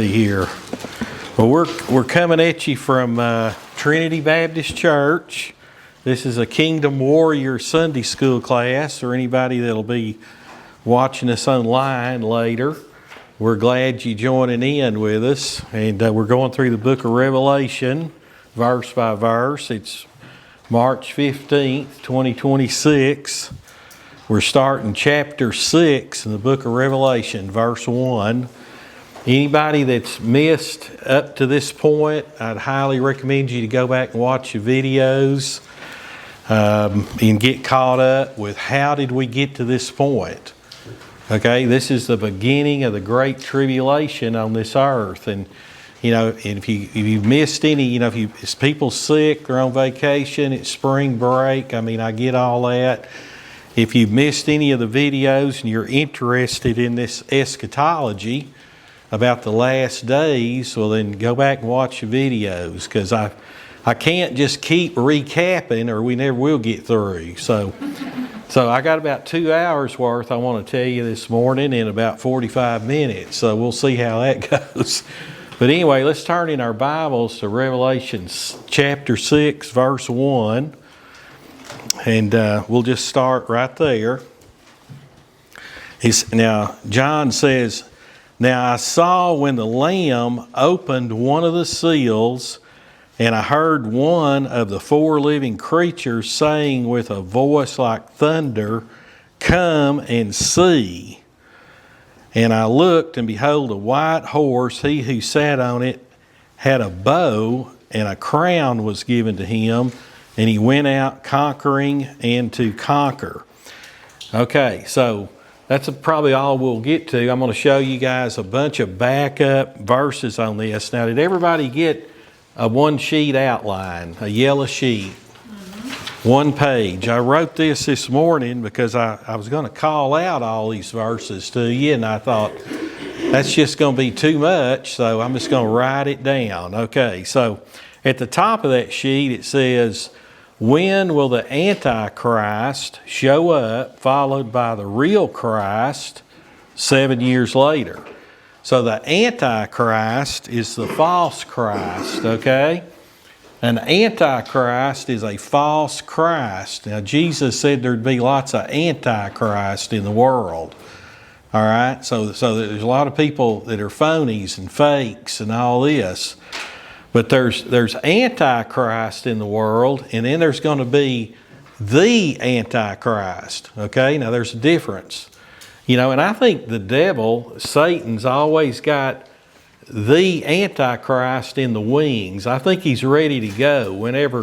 Here. Well, we're coming at you from Trinity Baptist Church. This is a Kingdom Warrior Sunday School class, or anybody that'll be watching us online later. We're glad you joining in with us, and we're going through the book of Revelation, verse by verse. It's March 15th, 2026. We're starting chapter 6 in the book of Revelation, verse 1. Anybody that's missed up to this point, I'd highly recommend you to go back and watch the videos and get caught up with how did we get to this point. Okay, this is the beginning of the Great Tribulation on this earth. And, if you've missed any, if people sick, they're on vacation, it's spring break, I get all that. If you've missed any of the videos and you're interested in this eschatology, about the last days, well then go back and watch the videos, because I can't just keep recapping or we never will get through. So I got about 2 hours worth I want to tell you this morning in about 45 minutes. So we'll see how that goes. But anyway, let's turn in our Bibles to Revelation chapter 6, verse 1. And we'll just start right there. Now, John says, "Now I saw when the Lamb opened one of the seals, and I heard one of the four living creatures saying with a voice like thunder, 'Come and see.' And I looked, and behold, a white horse. He who sat on it had a bow, and a crown was given to him, and he went out conquering and to conquer." Okay, so that's probably all we'll get to. I'm going to show you guys a bunch of backup verses on this. Now, did everybody get a one-sheet outline, a yellow sheet? Mm-hmm. One page. I wrote this morning because I was going to call out all these verses to you, and I thought, that's just going to be too much, so I'm just going to write it down. Okay, so at the top of that sheet it says, "When will the Antichrist show up, followed by the real Christ 7 years later?" So the Antichrist is the false Christ, okay? An Antichrist is a false Christ. Now, Jesus said there'd be lots of Antichrist in the world, all right? So there's a lot of people that are phonies and fakes and all this. But there's Antichrist in the world, and then there's going to be the Antichrist. Okay, now there's a difference. And I think the devil, Satan's always got the Antichrist in the wings. I think he's ready to go whenever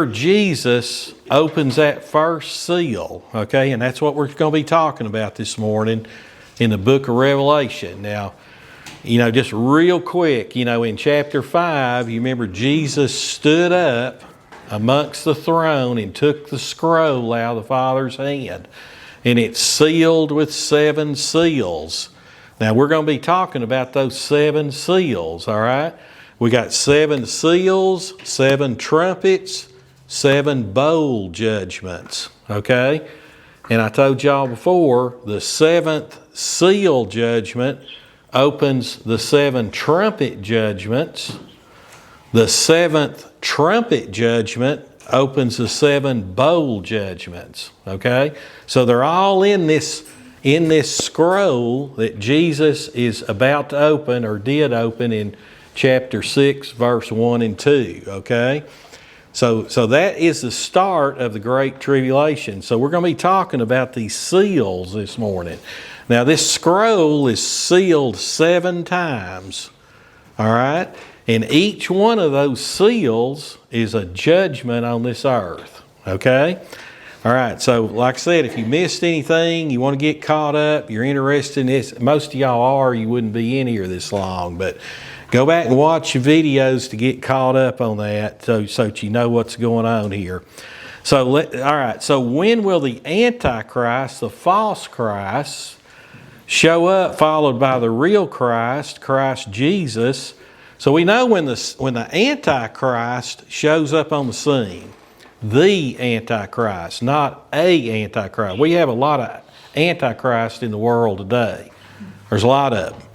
Jesus opens that first seal. Okay, and that's what we're going to be talking about this morning in the book of Revelation. Now, just real quick, in chapter 5, you remember Jesus stood up amongst the throne and took the scroll out of the Father's hand. And it's sealed with 7 seals. Now, we're going to be talking about those 7 seals, all right? We got 7 seals, 7 trumpets, 7 bowl judgments, okay? And I told y'all before, the 7th seal judgment opens the 7 trumpet judgments. The 7th trumpet judgment opens the 7 bowl judgments. Okay? So they're all in this scroll that Jesus is about to open, or did open, in chapter 6, verse 1 and 2. Okay? So that is the start of the Great Tribulation. So we're going to be talking about these seals this morning. Now, this scroll is sealed 7 times, all right? And each one of those seals is a judgment on this earth, okay? All right, so like I said, if you missed anything, you want to get caught up, you're interested in this, most of y'all are, you wouldn't be in here this long, but go back and watch the videos to get caught up on that so that you know what's going on here. So, all right, so when will the Antichrist, the false Christ, show up, followed by the real Christ, Christ Jesus? So we know when the Antichrist shows up on the scene, the Antichrist, not a Antichrist. We have a lot of Antichrist in the world today. There's a lot of them.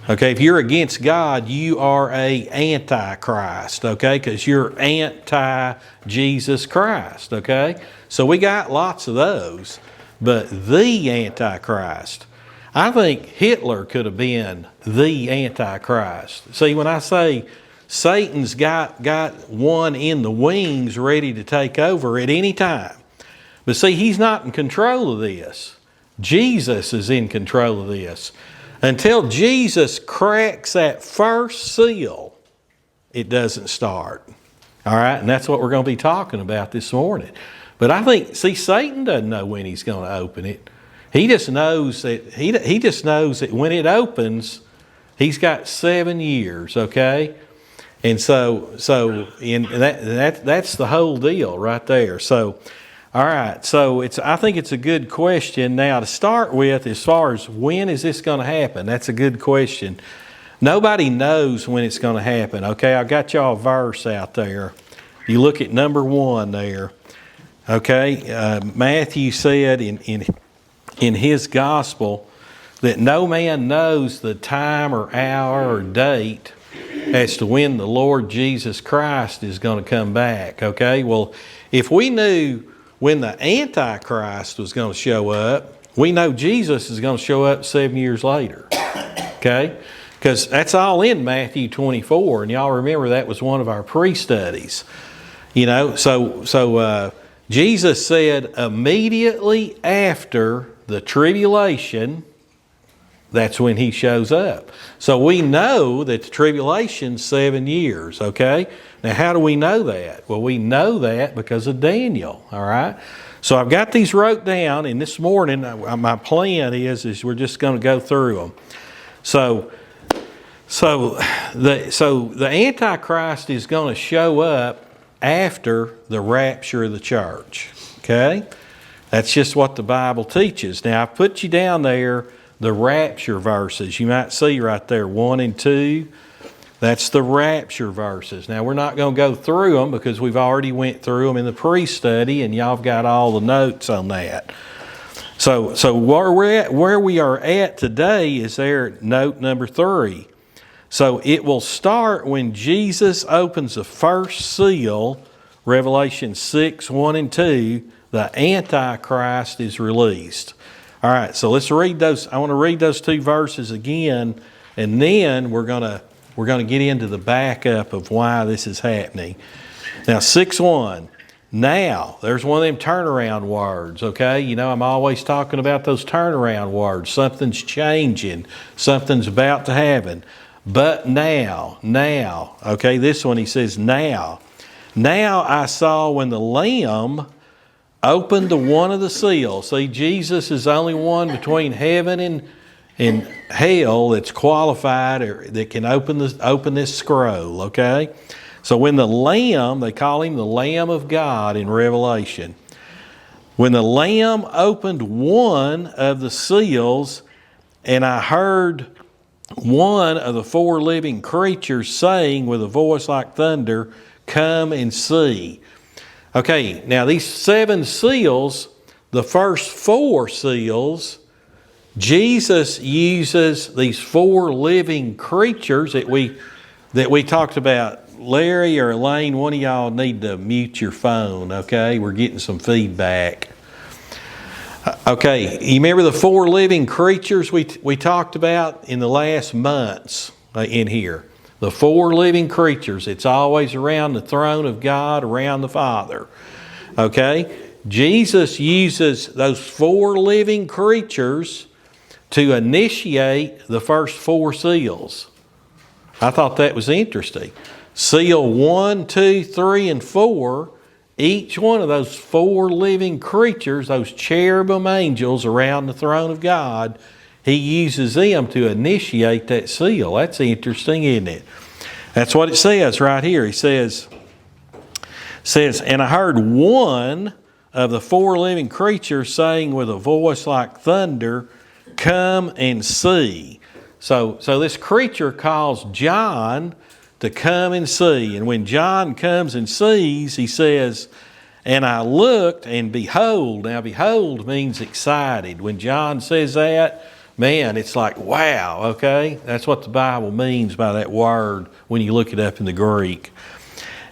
Okay, if you're against God, you are a antichrist, okay, because you're anti-Jesus Christ, okay? So we got lots of those, but the antichrist, I think Hitler could have been the antichrist. See, when I say Satan's got one in the wings ready to take over at any time, but see, he's not in control of this. Jesus is in control of this. Until Jesus cracks that first seal, it doesn't start. All right, and that's what we're going to be talking about this morning. But I think, see, Satan doesn't know when he's going to open it. He just knows that he just knows that when it opens, he's got 7 years. Okay, and so that's the whole deal right there. So. All right, so I think it's a good question. Now, to start with, as far as when is this going to happen, that's a good question. Nobody knows when it's going to happen. Okay, I got y'all a verse out there. You look at number 1 there. Okay, Matthew said in his gospel that no man knows the time or hour or date as to when the Lord Jesus Christ is going to come back. Okay, well, if we knew when the Antichrist was going to show up, we know Jesus is going to show up 7 years later, okay? Because that's all in Matthew 24, and y'all remember that was one of our pre-studies. You know, so Jesus said immediately after the tribulation, that's when he shows up. So we know that the tribulation's 7 years, okay? Now, how do we know that? Well, we know that because of Daniel, all right? So I've got these wrote down, and this morning my plan is we're just going to go through them. So the Antichrist is going to show up after the rapture of the church, okay? That's just what the Bible teaches. Now, I put you down there the rapture verses. You might see right there 1 and 2. That's the rapture verses. Now, we're not going to go through them because we've already went through them in the pre-study, and y'all have got all the notes on that. So where we are at today is there, note number 3. So it will start when Jesus opens the first seal, Revelation 6, 1 and 2, the Antichrist is released. All right, so let's read those. I want to read those 2 verses again, and then we're going to get into the backup of why this is happening. Now, 6:1. Now, there's one of them turnaround words, okay? You know, I'm always talking about those turnaround words. Something's changing. Something's about to happen. But now, okay? This one, he says, now. Now I saw when the Lamb opened the one of the seals. See, Jesus is the only one between heaven and hell that's qualified or that can open this scroll, okay? So when the Lamb, they call him the Lamb of God in Revelation. When the Lamb opened one of the seals, and I heard one of the 4 living creatures saying with a voice like thunder, "Come and see." Okay, now these 7 seals, the first 4 seals, Jesus uses these 4 living creatures that we talked about. Larry or Elaine, one of y'all need to mute your phone, okay? We're getting some feedback. Okay, you remember the 4 living creatures we talked about in the last months in here? The 4 living creatures, it's always around the throne of God, around the Father. Okay? Jesus uses those 4 living creatures to initiate the first 4 seals. I thought that was interesting. Seal 1, 2, 3, and 4, each one of those 4 living creatures, those cherubim angels around the throne of God, he uses them to initiate that seal. That's interesting, isn't it? That's what it says right here. He says, and I heard one of the 4 living creatures saying with a voice like thunder, "Come and see." So this creature calls John to come and see. And when John comes and sees, he says, and I looked and behold. Now behold means excited. When John says that, man, it's like, wow, okay? That's what the Bible means by that word when you look it up in the Greek.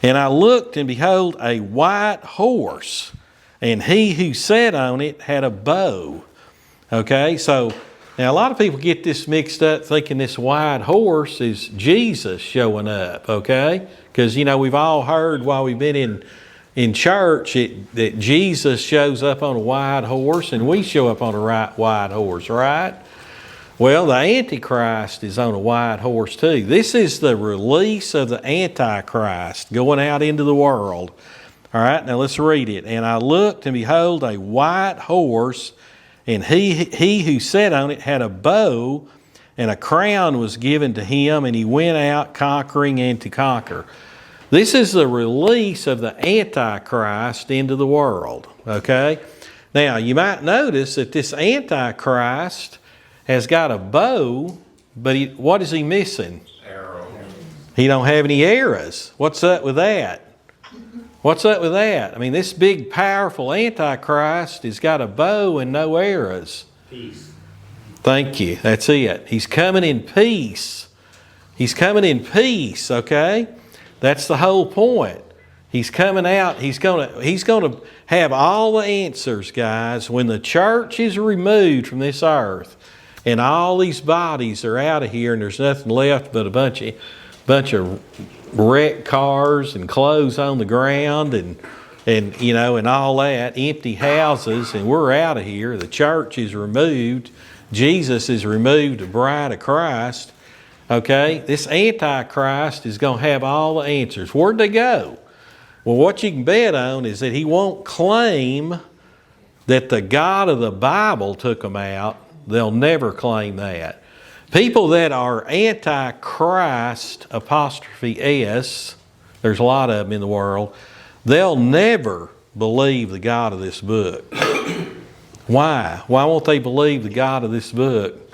And I looked, and behold, a white horse, and he who sat on it had a bow. Okay, so now a lot of people get this mixed up thinking this white horse is Jesus showing up, okay? Because, you know, we've all heard while we've been in church that Jesus shows up on a white horse, and we show up on a white horse, right? Well, the Antichrist is on a white horse too. This is the release of the Antichrist going out into the world. All right, now let's read it. And I looked, and behold, a white horse, and he who sat on it had a bow, and a crown was given to him, and he went out conquering and to conquer. This is the release of the Antichrist into the world, okay? Now, you might notice that this Antichrist has got a bow, but what is he missing? Arrows. He don't have any arrows. What's up with that? What's up with that? I mean, this big, powerful Antichrist has got a bow and no arrows. Peace. Thank you. That's it. He's coming in peace. He's coming in peace, okay? That's the whole point. He's coming out. He's going to have all the answers, guys. When the church is removed from this earth, and all these bodies are out of here, and there's nothing left but a bunch of wrecked cars and clothes on the ground, and you know, and all that, empty houses, and we're out of here. The church is removed. Jesus is removed, the bride of Christ. Okay, this Antichrist is going to have all the answers. Where'd they go? Well, what you can bet on is that he won't claim that the God of the Bible took them out. They'll never claim that. People that are Antichrist, apostrophe S, there's a lot of them in the world, they'll never believe the God of this book. Why? Why won't they believe the God of this book?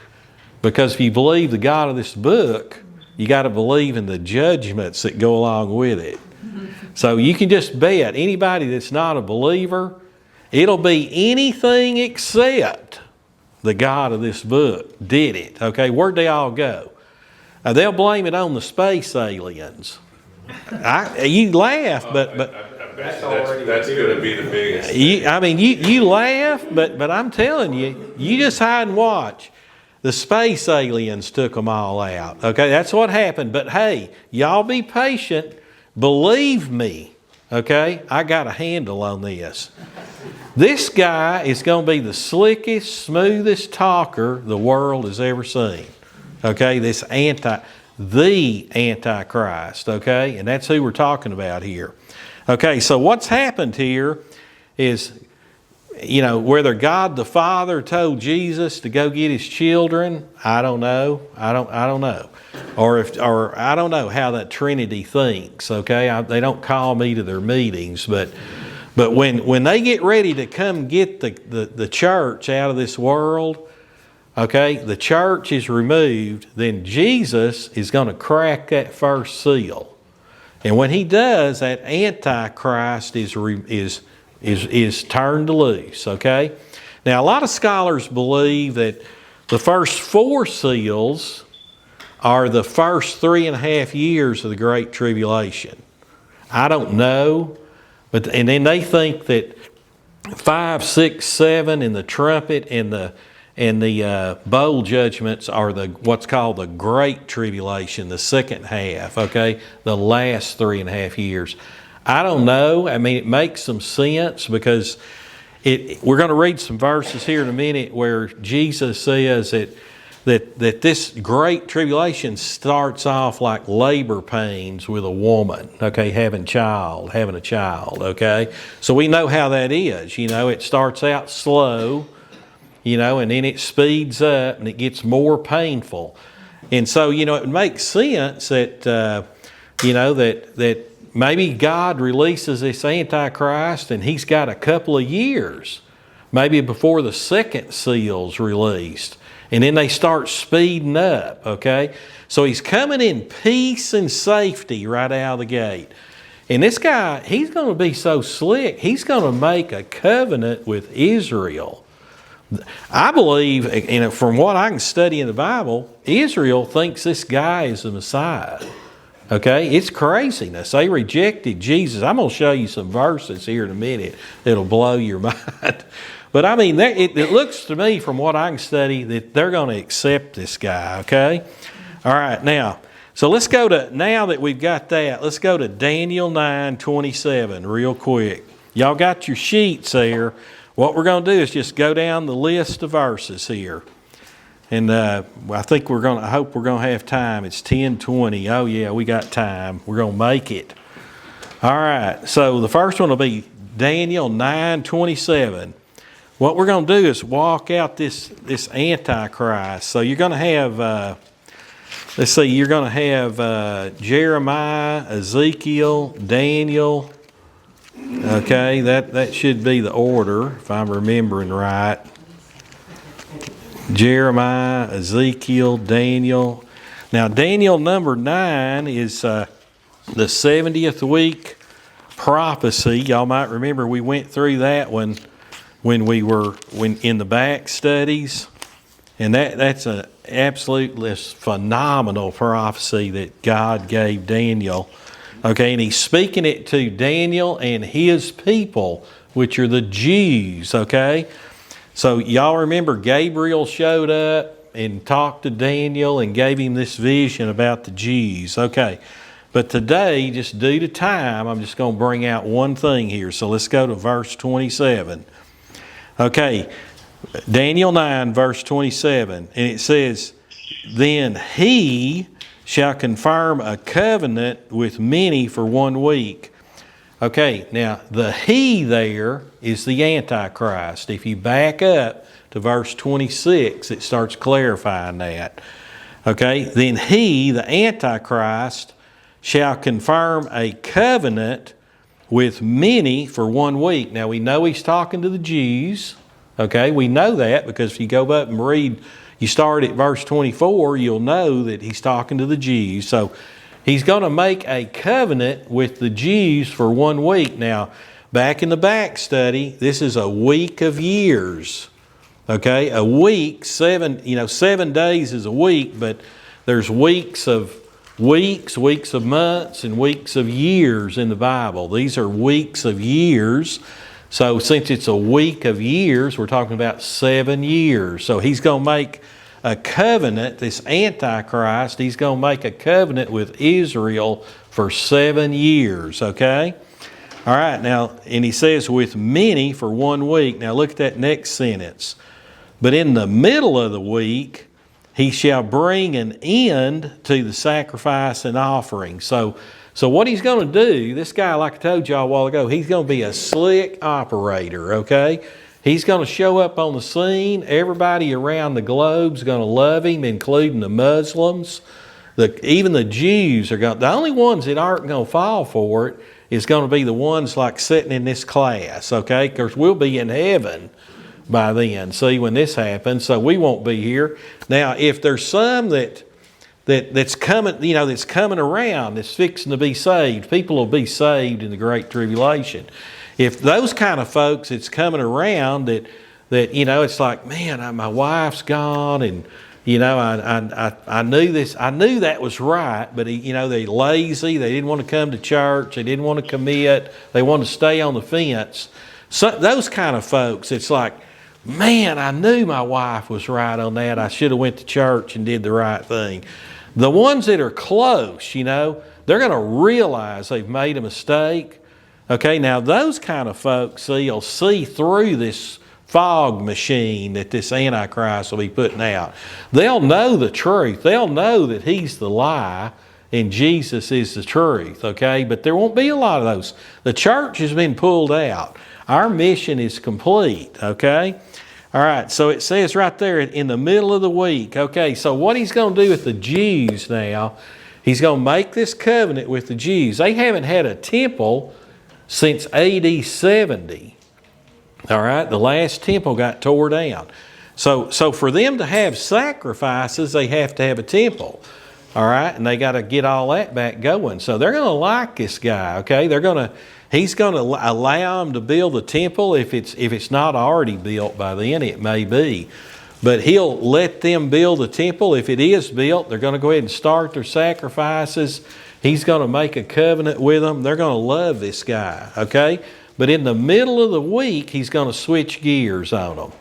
Because if you believe the God of this book, you got to believe in the judgments that go along with it. So you can just bet anybody that's not a believer, it'll be anything except the God of this book did it. Okay, where'd they all go? They'll blame it on the space aliens. You laugh, but that's going to be the biggest. You laugh, but I'm telling you, you just hide and watch. The space aliens took them all out. Okay, that's what happened. But hey, y'all be patient. Believe me. Okay, I got a handle on this. This guy is going to be the slickest, smoothest talker the world has ever seen. Okay, the Antichrist. Okay, and that's who we're talking about here. Okay, so what's happened here is, you know, whether God the Father told Jesus to go get his children, I don't know. I don't know. Or I don't know how that Trinity thinks, okay? They don't call me to their meetings, but when they get ready to come get the church out of this world, okay, the church is removed, then Jesus is going to crack that first seal. And when he does, that Antichrist is turned loose, okay? Now, a lot of scholars believe that the first 4 seals are the first 3.5 years of the Great Tribulation. I don't know, and then they think that 5, 6, 7, and the trumpet and the bowl judgments are what's called the Great Tribulation, the second half, okay? The last 3.5 years. I don't know. I mean, it makes some sense because we're going to read some verses here in a minute where Jesus says that this great tribulation starts off like labor pains with a woman, okay, having a child, okay? So we know how that is. You know, it starts out slow, you know, and then it speeds up and it gets more painful. And so, you know, it makes sense that, you know, that maybe God releases this Antichrist and he's got a couple of years, maybe before the second seal's released. And then they start speeding up, okay? So he's coming in peace and safety right out of the gate. And this guy, he's going to be so slick, he's going to make a covenant with Israel I believe, and from what I can study in the Bible, Israel thinks this guy is the Messiah. Okay, it's craziness. They rejected Jesus. I'm going to show you some verses here in a minute that'll blow your mind. But I mean, it looks to me from what I can study that they're going to accept this guy, okay? All right, now, so let's go to, now that we've got that, let's go to Daniel 9:27 real quick. Y'all got your sheets there. What we're going to do is just go down the list of verses here. And I think I hope we're going to have time. It's 10:20. Oh yeah, we got time. We're going to make it. All right, so the first one will be Daniel 9:27. What we're going to do is walk out this Antichrist. So you're going to have, let's see, you're going to have Jeremiah, Ezekiel, Daniel. Okay, that should be the order, if I'm remembering right. Jeremiah, Ezekiel, Daniel. Now, Daniel number 9 is the 70th week prophecy. Y'all might remember we went through that one when in the back studies. And that's an absolutely phenomenal prophecy that God gave Daniel. Okay, and he's speaking it to Daniel and his people, which are the Jews, okay? So y'all remember Gabriel showed up and talked to Daniel and gave him this vision about the Jews. Okay, but today, just due to time, I'm just going to bring out one thing here. So let's go to verse 27. Okay, Daniel 9, verse 27, and it says, "Then he shall confirm a covenant with many for 1 week." Okay, now the he there is the Antichrist. If you back up to verse 26, it starts clarifying that. Okay, then he, the Antichrist, shall confirm a covenant with many for 1 week. Now we know he's talking to the Jews. Okay, we know that because if you go up and read, you start at verse 24, you'll know that he's talking to the Jews. So he's going to make a covenant with the Jews for 1 week. Now, back in the back study, this is a week of years. Okay, a week, 7 days is a week, but there's weeks of months, and weeks of years in the Bible. These are weeks of years. So since it's a week of years, we're talking about 7 years. So he's going to make a covenant, this Antichrist, he's going to make a covenant with Israel for 7 years, okay? All right, now, and he says with many for 1 week. Now look at that next sentence. But in the middle of the week, he shall bring an end to the sacrifice and offering. So what he's going to do, this guy, like I told y'all a while ago, he's going to be a slick operator, okay? He's going to show up on the scene. Everybody around the globe is going to love him, including the Muslims. Even the Jews are going. The only ones that aren't going to fall for it is going to be the ones like sitting in this class, okay? Because we'll be in heaven by then. See, when this happens, so we won't be here. Now, if there's some that's coming, that's coming around, that's fixing to be saved, people will be saved in the Great Tribulation. If those kind of folks that's coming around that it's like, man, my wife's gone, and I knew this, I knew that was right, but they're lazy, they didn't want to come to church, they didn't want to commit, they want to stay on the fence. So those kind of folks, it's like, man, I knew my wife was right on that. I should have went to church and did the right thing. The ones that are close, they're going to realize they've made a mistake. Okay, now those kind of folks, you'll see through this fog machine that this Antichrist will be putting out. They'll know the truth. They'll know that he's the lie and Jesus is the truth, okay? But there won't be a lot of those. The church has been pulled out. Our mission is complete, okay? All right, so it says right there in the middle of the week, okay, so what he's going to do with the Jews now, he's going to make this covenant with the Jews. They haven't had a temple since AD 70. All right, the last temple got tore down. So for them to have sacrifices, they have to have a temple. all right? And they got to get all that back going. So they're going to like this guy, okay? He's going to allow them to build the temple if it's not already built by then. It may be. But he'll let them build the temple. If it is built, they're going to go ahead and start their sacrifices. He's going to make a covenant with them. They're going to love this guy, okay? But in the middle of the week, he's going to switch gears on them.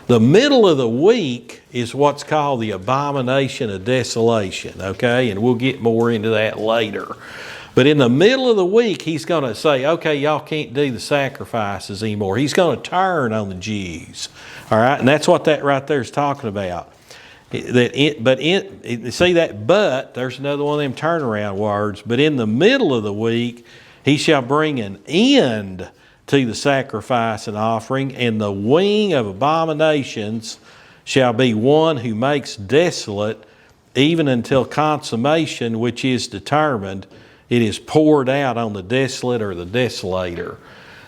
The middle of the week is what's called the abomination of desolation, okay? And we'll get more into that later. But in the middle of the week, he's going to say, okay, y'all can't do the sacrifices anymore. He's going to turn on the Jews, all right? And that's what that right there is talking about. See that but, there's another one of them turnaround words. But in the middle of the week, he shall bring an end to the sacrifice and offering, and the wing of abominations shall be one who makes desolate, even until consummation, which is determined, it is poured out on the desolate or the desolator.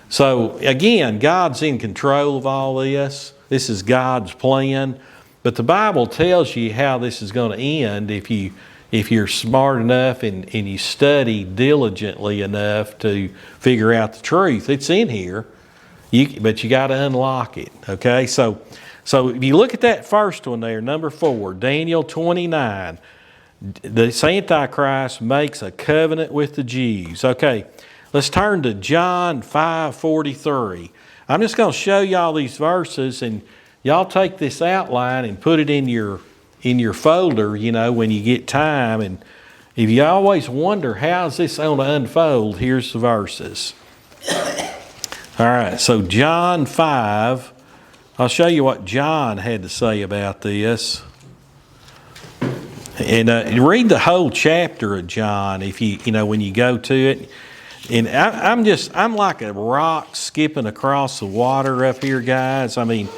So again, God's in control of all this. This is God's plan. But the Bible tells you how this is going to end if you're smart enough and you study diligently enough to figure out the truth. It's in here, but you got to unlock it, okay? So if you look at that first one there, number 4, Daniel 29, the Antichrist makes a covenant with the Jews. Okay, let's turn to John 5:43. I'm just going to show y'all these verses, and y'all take this outline and put it in your folder, you know, when you get time. And if you always wonder, how's this going to unfold, here's the verses. All right, so John 5, I'll show you what John had to say about this. And read the whole chapter of John if when you go to it. And I'm like a rock skipping across the water up here, guys. I mean,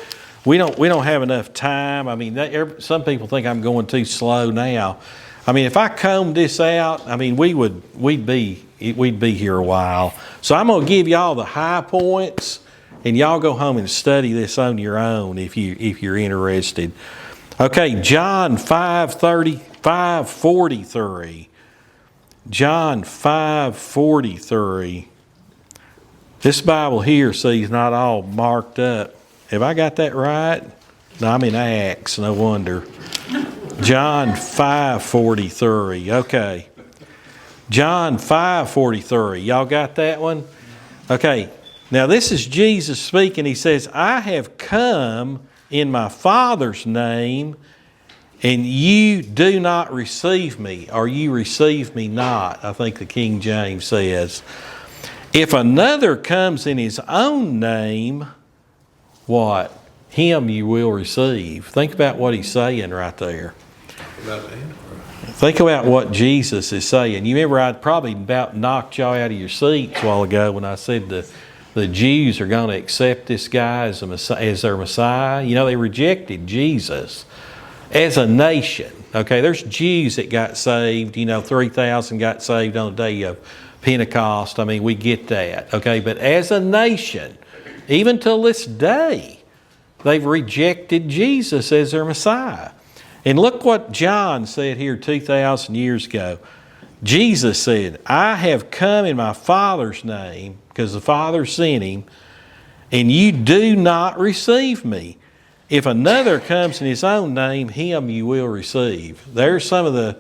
we don't have enough time. I mean, some people think I'm going too slow now. I mean, if I combed this out, I mean, we'd be here a while. So I'm going to give y'all the high points, and y'all go home and study this on your own if you're interested. Okay, John 5:43. John 5:43. This Bible here, see, is not all marked up. Have I got that right? No, I'm in Acts, no wonder. John 5:43. Okay. John 5:43. Y'all got that one? Okay. Now this is Jesus speaking. He says, I have come in my Father's name, and you do not receive me, or you receive me not, I think the King James says. If another comes in his own name, what? Him you will receive. Think about what he's saying right there. Think about what Jesus is saying. You remember I probably about knocked y'all out of your seats a while ago when I said the Jews are going to accept this guy as their Messiah. You know, they rejected Jesus as a nation. Okay, there's Jews that got saved. 3,000 got saved on the day of Pentecost. I mean, we get that. Okay, but as a nation, even till this day, they've rejected Jesus as their Messiah. And look what John said here 2,000 years ago. Jesus said, I have come in my Father's name, because the Father sent him, and you do not receive me. If another comes in his own name, him you will receive. There's some of the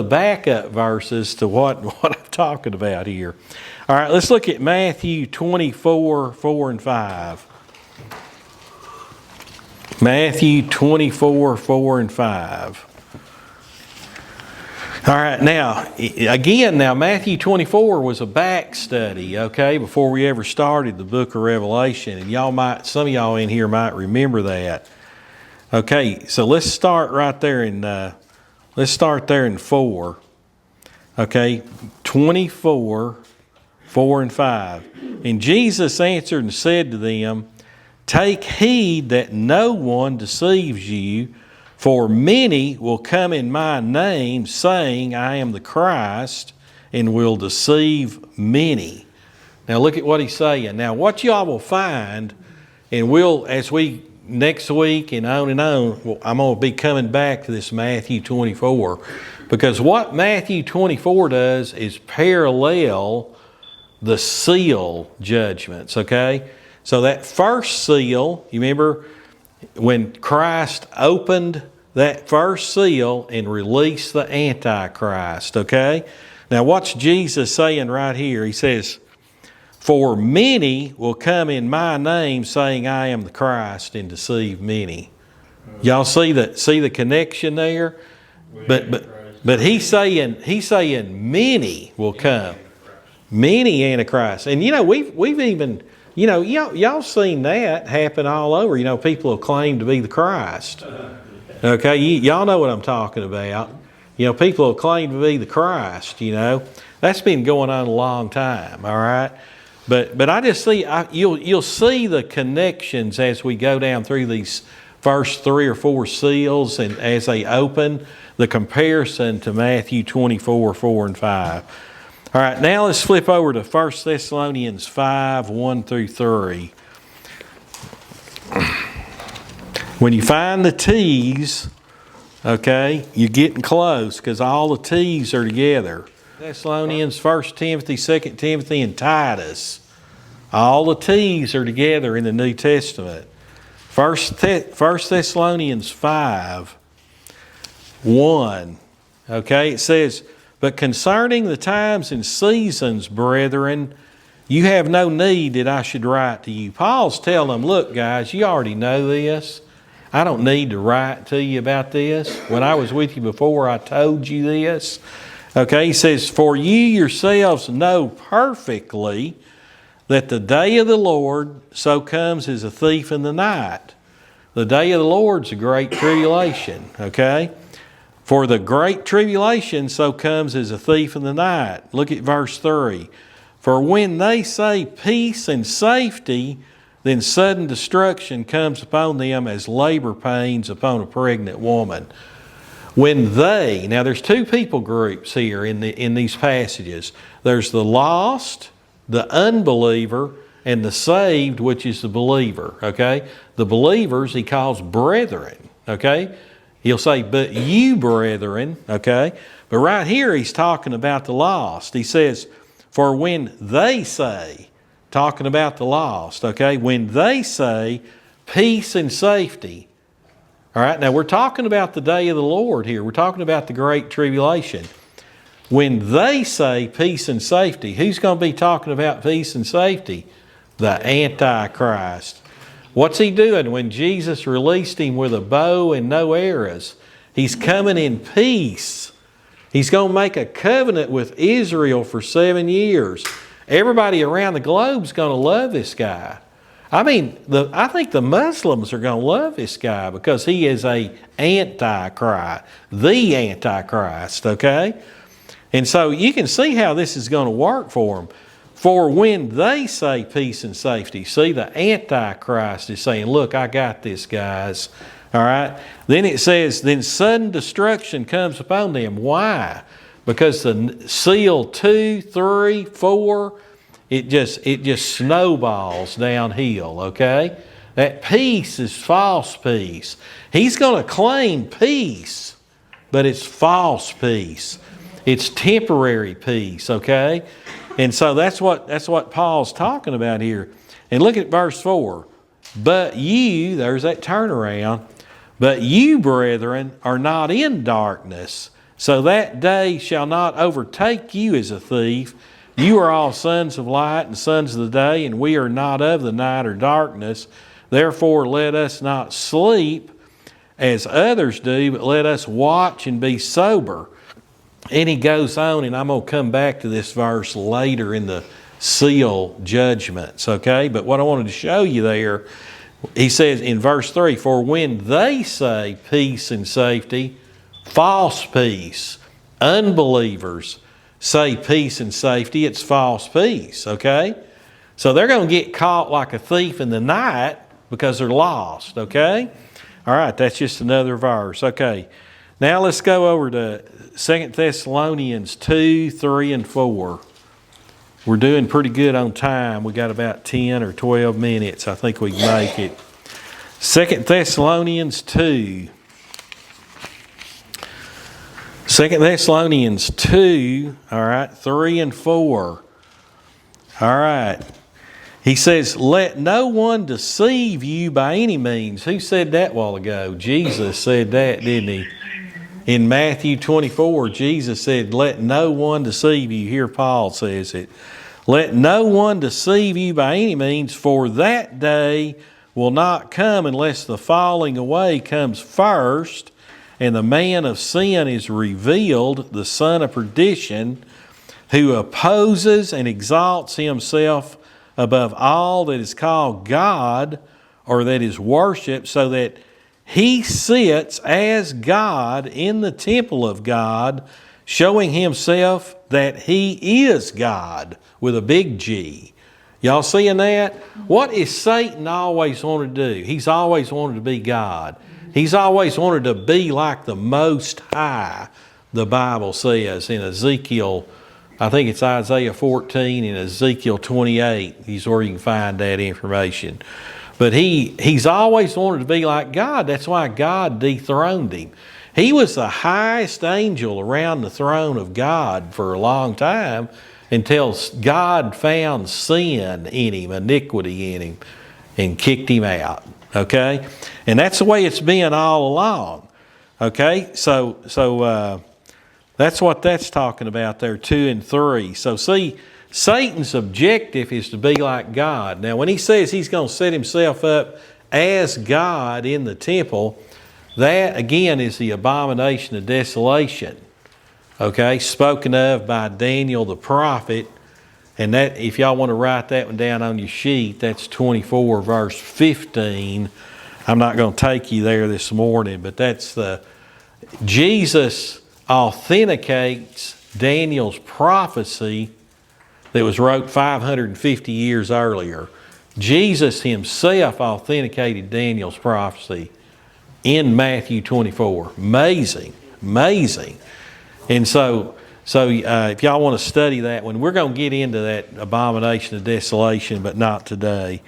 backup verses to what I'm talking about here. All right, let's look at Matthew 24:4-5. Matthew 24:4-5. All right, now Matthew 24 was a back study, okay, before we ever started the book of Revelation. And some of y'all in here might remember that. Okay, so let's start right there in 4. Okay, 24:4-5. And Jesus answered and said to them, take heed that no one deceives you, for many will come in my name, saying, I am the Christ, and will deceive many. Now look at what he's saying. Now what y'all will find, and next week and on, I'm going to be coming back to this Matthew 24. Because what Matthew 24 does is parallel the seal judgments, okay? So that first seal, you remember when Christ opened that first seal and released the Antichrist, okay? Now what's Jesus saying right here? He says, for many will come in my name saying I am the Christ and deceive many. Y'all see the connection there? But he's saying many will come. Many antichrists. And we've even, y'all seen that happen all over. People will claim to be the Christ. Okay, y'all know what I'm talking about. People will claim to be the Christ, That's been going on a long time, all right? But I just see, you'll see the connections as we go down through these first 3 or 4 seals and as they open, the comparison to Matthew 24, 4 and 5. All right, now let's flip over to 1 Thessalonians 5, 1 through 3. When you find the T's, okay, you're getting close because all the T's are together. Thessalonians, 1 Timothy, 2 Timothy, and Titus. All the T's are together in the New Testament. 1 Thessalonians 5, 1. Okay, it says, but concerning the times and seasons, brethren, you have no need that I should write to you. Paul's telling them, look, guys, you already know this. I don't need to write to you about this. When I was with you before, I told you this. Okay, he says, for you yourselves know perfectly that the day of the Lord so comes as a thief in the night. The day of the Lord's a great tribulation, okay? For the great tribulation so comes as a thief in the night. Look at verse 3. For when they say peace and safety, then sudden destruction comes upon them as labor pains upon a pregnant woman. When they, now there's 2 people groups here in these passages. There's the lost, the unbeliever, and the saved, which is the believer, okay? The believers he calls brethren, okay? He'll say, but you brethren, okay? But right here he's talking about the lost. He says, for when they say, talking about the lost, okay? When they say peace and safety, all right? Now we're talking about the day of the Lord here. We're talking about the great tribulation. When they say peace and safety, who's going to be talking about peace and safety? The Antichrist. What's he doing when Jesus released him with a bow and no arrows? He's coming in peace. He's going to make a covenant with Israel for 7 years. Everybody around the globe is going to love this guy. I think the Muslims are going to love this guy because he is a Antichrist, the Antichrist, okay? And so you can see how this is going to work for them. For when they say peace and safety, see, the Antichrist is saying, look, I got this, guys. All right? Then it says, then sudden destruction comes upon them. Why? Because the seal 2, 3, 4, it just snowballs downhill, okay? That peace is false peace. He's going to claim peace, but it's false peace. It's temporary peace, okay? And so that's what Paul's talking about here. And look at verse 4. But you, there's that turnaround, but you, brethren, are not in darkness, so that day shall not overtake you as a thief. You are all sons of light and sons of the day, and we are not of the night or darkness. Therefore let us not sleep as others do, but let us watch and be sober. And he goes on, and I'm going to come back to this verse later in the seal judgments, okay? But what I wanted to show you there, he says in verse 3, for when they say peace and safety, false peace, unbelievers say peace and safety, it's false peace, okay? So they're going to get caught like a thief in the night because they're lost, okay? All right, that's just another verse, okay. Now let's go over to 2 Thessalonians 2, 3, and 4. We're doing pretty good on time. We got about 10 or 12 minutes. I think we can make it. 2 Thessalonians 2. 2 2 Thessalonians 2, all right, 3 and 4. All right. He says, let no one deceive you by any means. Who said that a while ago? Jesus said that, didn't he? In Matthew 24, Jesus said, let no one deceive you. Here Paul says it. Let no one deceive you by any means, for that day will not come unless the falling away comes first, and the man of sin is revealed, the son of perdition, who opposes and exalts himself above all that is called God or that is worshipped, so that he sits as God in the temple of God, showing himself that he is God with a big G. Y'all seeing that? What is Satan always wanted to do? He's always wanted to be God. He's always wanted to be like the Most High, the Bible says in Ezekiel, I think it's Isaiah 14 and Ezekiel 28 is where you can find that information. But he's always wanted to be like God. That's why God dethroned him. He was the highest angel around the throne of God for a long time until God found sin in him, iniquity in him, and kicked him out. Okay? And that's the way it's been all along. Okay? So that's what that's talking about there, 2 and 3. So see, Satan's objective is to be like God. Now, when he says he's going to set himself up as God in the temple, that, again, is the abomination of desolation. Okay? Spoken of by Daniel the prophet. And that, if y'all want to write that one down on your sheet, that's 24 verse 15. I'm not going to take you there this morning, but that's Jesus authenticates Daniel's prophecy that was wrote 550 years earlier. Jesus himself authenticated Daniel's prophecy in Matthew 24. Amazing. And so if y'all want to study that one, we're going to get into that abomination of desolation, but not today.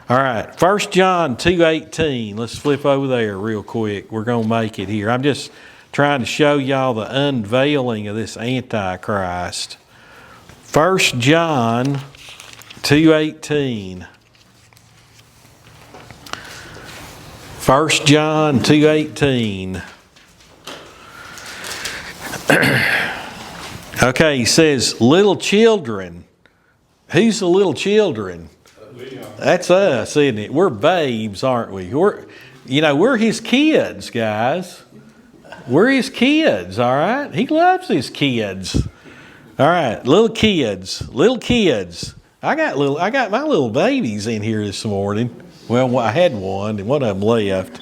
All right, 1 John 2:18. Let's flip over there real quick. We're going to make it here. I'm just trying to show y'all the unveiling of this Antichrist. 1 John 2:18. 1 John 2:18. Okay, he says, little children. Who's the little children? That's us, isn't it? We're babes, aren't we? We're his kids, guys. We're his kids, all right? He loves his kids. All right, little kids. I got my little babies in here this morning. Well, I had one, and one of them left.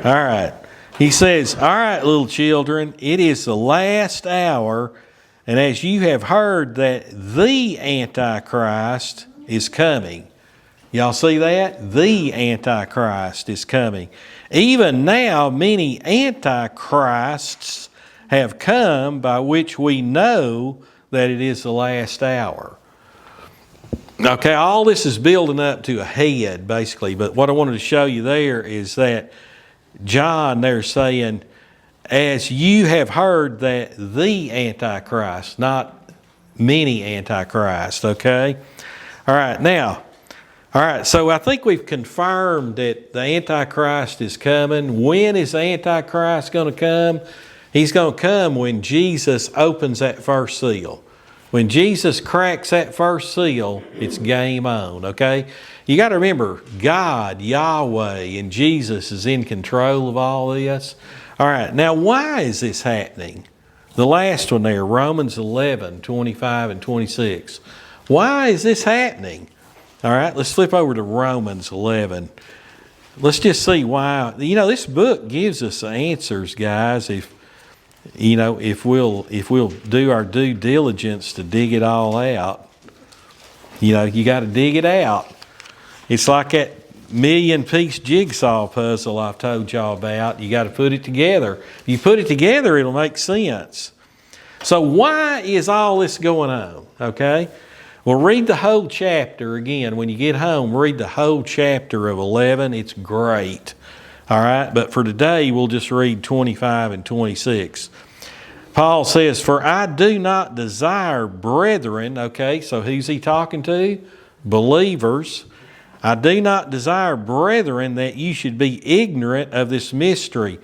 All right. He says, all right, little children, it is the last hour, and as you have heard that the Antichrist is coming. Y'all see that? The Antichrist is coming. Even now, many antichrists have come, by which we know that it is the last hour. Okay, all this is building up to a head, basically. But what I wanted to show you there is that John, they're saying, as you have heard that the Antichrist, not many antichrists, okay? All right, so I think we've confirmed that the Antichrist is coming. When is the Antichrist going to come? He's going to come when Jesus opens that first seal. When Jesus cracks that first seal, it's game on, okay? You got to remember, God, Yahweh, and Jesus is in control of all this. All right, now why is this happening? The last one there, Romans 11, 25 and 26. Why is this happening? All right, let's flip over to Romans 11. Let's just see why. This book gives us the answers, guys, if we'll do our due diligence to dig it all out. You got to dig it out. It's like that million-piece jigsaw puzzle I've told y'all about. You got to put it together. If you put it together, it'll make sense. So why is all this going on? Okay? Well, read the whole chapter again. When you get home, read the whole chapter of 11. It's great. All right? But for today, we'll just read 25 and 26. Paul says, "For I do not desire, brethren," okay, so who's he talking to? Believers. "I do not desire, brethren, that you should be ignorant of this mystery."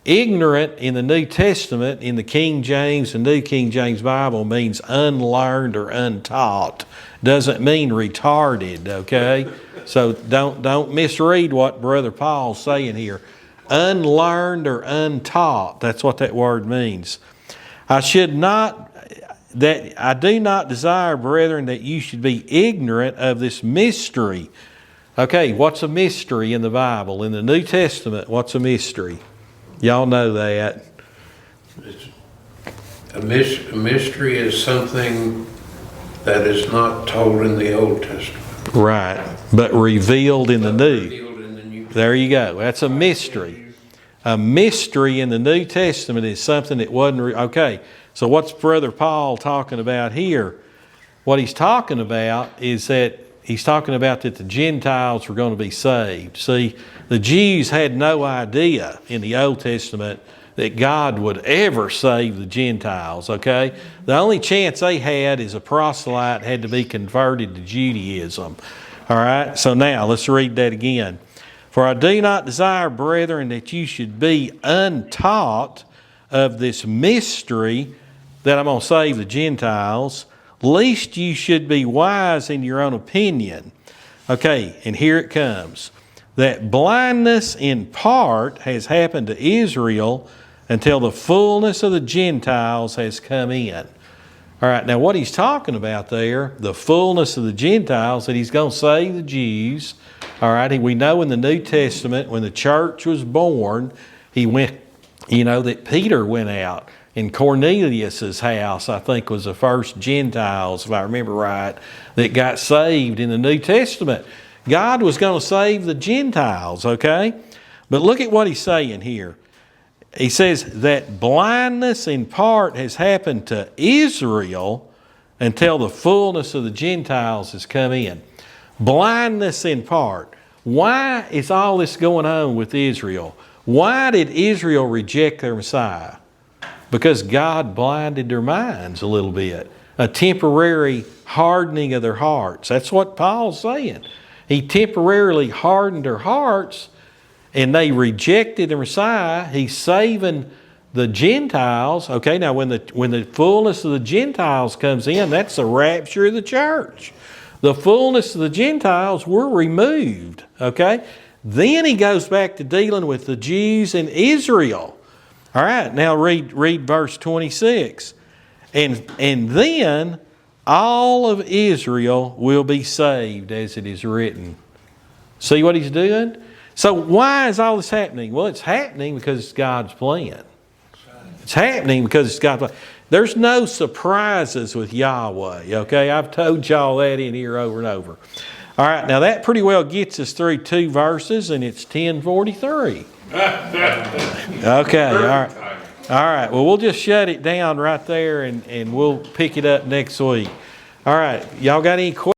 Ignorant in the New Testament, in the King James and New King James Bible, means unlearned or untaught. Doesn't mean retarded, okay? So don't misread what Brother Paul's saying here. Unlearned or untaught, that's what that word means. I do not desire, brethren, that you should be ignorant of this mystery. Okay, what's a mystery in the Bible? In the New Testament, what's a mystery? Y'all know that. A mystery is something that is not told in the Old Testament. Right, but revealed in the New. Revealed in the New Testament. There you go. That's a mystery. A mystery in the New Testament is something that wasn't... Okay, so what's Brother Paul talking about here? What he's talking about is that he's talking about that the Gentiles were going to be saved. See, the Jews had no idea in the Old Testament that God would ever save the Gentiles, okay? The only chance they had is a proselyte had to be converted to Judaism. All right, so now let's read that again. "For I do not desire, brethren, that you should be untaught of this mystery," that I'm going to save the Gentiles, "lest you should be wise in your own opinion." Okay, and here it comes. "That blindness in part has happened to Israel until the fullness of the Gentiles has come in." All right, now what he's talking about there, the fullness of the Gentiles, that he's going to save the Jews. All right, we know in the New Testament when the church was born, he went, that Peter went out. In Cornelius' house, I think, was the first Gentiles, if I remember right, that got saved in the New Testament. God was going to save the Gentiles, okay? But look at what he's saying here. He says that blindness in part has happened to Israel until the fullness of the Gentiles has come in. Blindness in part. Why is all this going on with Israel? Why did Israel reject their Messiah? Because God blinded their minds a little bit. A temporary hardening of their hearts. That's what Paul's saying. He temporarily hardened their hearts and they rejected the Messiah. He's saving the Gentiles. Okay, now when the fullness of the Gentiles comes in, that's the rapture of the church. The fullness of the Gentiles were removed. Okay, then he goes back to dealing with the Jews and Israel. All right, now read verse 26. And then all of Israel will be saved, as it is written. See what he's doing? So why is all this happening? Well, it's happening because it's God's plan. It's happening because it's God's plan. There's no surprises with Yahweh, okay? I've told y'all that in here over and over. All right, now that pretty well gets us through 2 verses, and it's 10:43. Okay, all right. All right, well, we'll just shut it down right there, and we'll pick it up next week. All right, y'all got any questions?